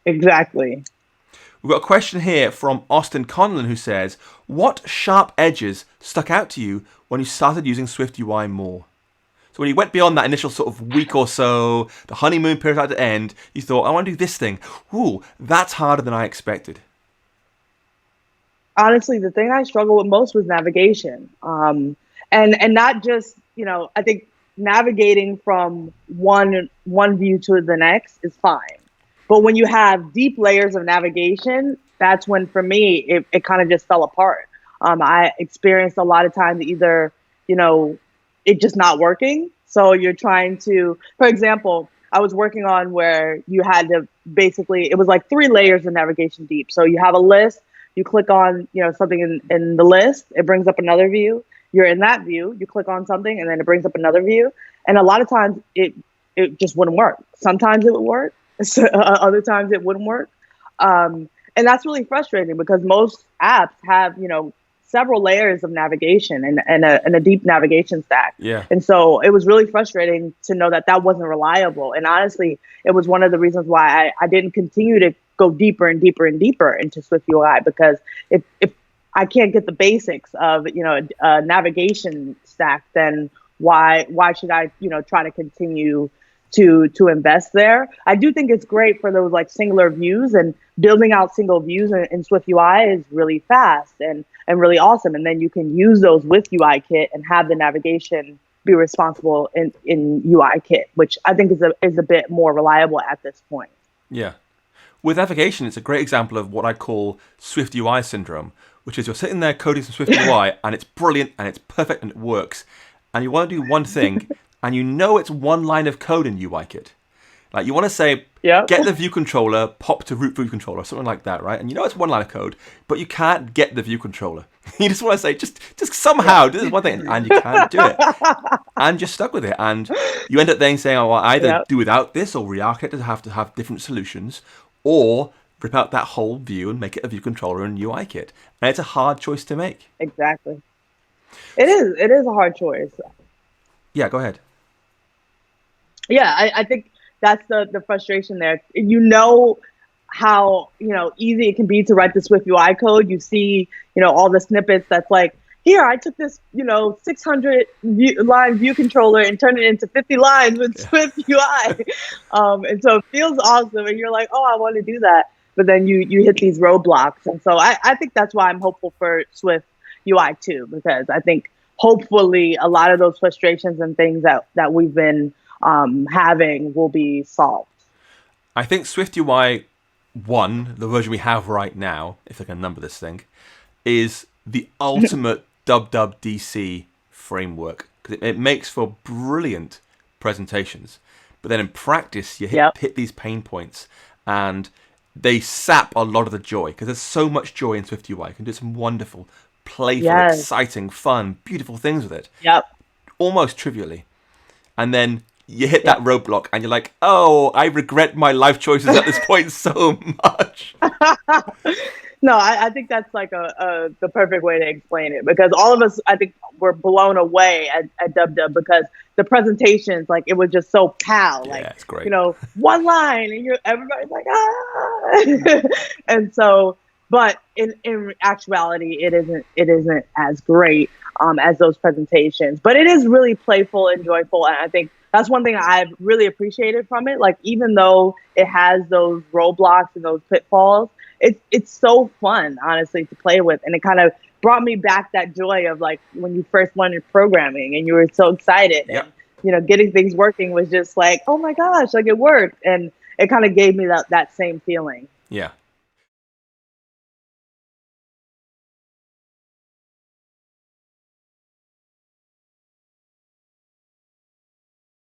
Exactly. We've got a question here from Austin Conlon who says, what sharp edges stuck out to you when you started using Swift UI more? So when you went beyond that initial sort of week or so, the honeymoon period had to end, you thought, I want to do this thing. Ooh, that's harder than I expected. Honestly, the thing I struggled with most was navigation. And not just, I think navigating from one view to the next is fine. But when you have deep layers of navigation, that's when for me it kind of just fell apart. I experienced a lot of times either, you know, it just not working. So you're trying to, for example, I was working on where you had to basically, it was like three layers of navigation deep. So you have a list, you click on, something in the list, it brings up another view. You're in that view, you click on something and then it brings up another view. And a lot of times it just wouldn't work. Sometimes it would work, so, other times it wouldn't work. And that's really frustrating because most apps have, several layers of navigation and a deep navigation stack. Yeah. And so it was really frustrating to know that that wasn't reliable. And honestly, it was one of the reasons why I didn't continue to go deeper and deeper and deeper into Swift UI, because if I can't get the basics of, a navigation stack, then why should I, try to continue to invest there? I do think it's great for those like singular views, and building out single views in Swift UI is really fast and really awesome. And then you can use those with UIKit and have the navigation be responsible in UIKit, which I think is a bit more reliable at this point. Yeah. With navigation, it's a great example of what I call Swift UI syndrome, which is you're sitting there coding some Swift UI and it's brilliant and it's perfect and it works. And you want to do one thing and it's one line of code in UIKit. Like you want to say, get the view controller, pop to root view controller, something like that, right? And it's one line of code, but you can't get the view controller. You just want to say, just somehow do this one thing, and you can't do it. And you're stuck with it. And you end up then saying, oh, well, either do without this or re-architect to have different solutions, or rip out that whole view and make it a view controller in UIKit. And it's a hard choice to make. Exactly. It is. It is a hard choice. Yeah, go ahead. Yeah, I think that's the frustration there. You know how easy it can be to write the Swift UI code. You see all the snippets that's like, here I took this 600 line view controller and turned it into 50 lines with Swift UI, and so it feels awesome, and you're like, oh, I want to do that, but then you hit these roadblocks, and so I think that's why I'm hopeful for Swift UI too, because I think hopefully a lot of those frustrations and things that we've been having will be solved. I think Swift UI 1, the version we have right now, if I can number this thing, is the ultimate DC framework, because it makes for brilliant presentations. But then in practice, you hit these pain points, and they sap a lot of the joy, because there's so much joy in Swift UI. You can do some wonderful, playful, exciting, fun, beautiful things with it. Almost trivially. And then you hit that roadblock and you're like, oh, I regret my life choices at this point so much. No, I think that's like the perfect way to explain it, because all of us, I think, were blown away at DubDub, because the presentations, like, it was just so like, it's great. One line and everybody's like, ah. And so, but in actuality, it isn't as great as those presentations, but it is really playful and joyful. And I think that's one thing I've really appreciated from it. Like, even though it has those roadblocks and those pitfalls, it's so fun, honestly, to play with. And it kind of brought me back that joy of, like, when you first learned programming and you were so excited. Yep. And, getting things working was just like, oh my gosh, like, it worked. And it kind of gave me that same feeling. Yeah.